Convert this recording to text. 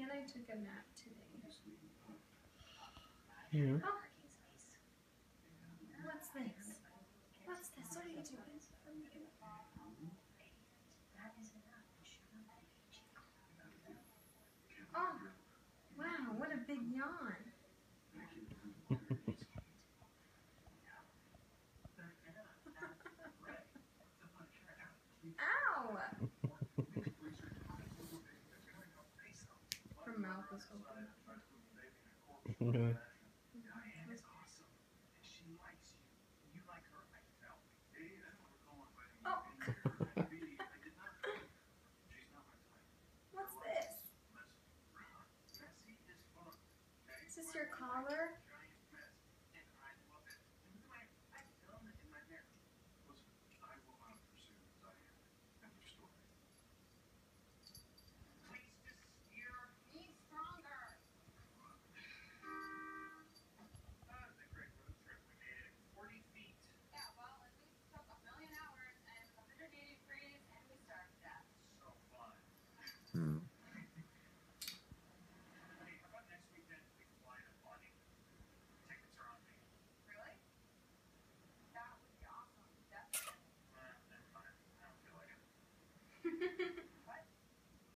And I took a nap today. Yeah. Oh. What's this? What's this? What are you doing? Oh, wow, what a big yawn. Ow! Her mouth is open. Okay.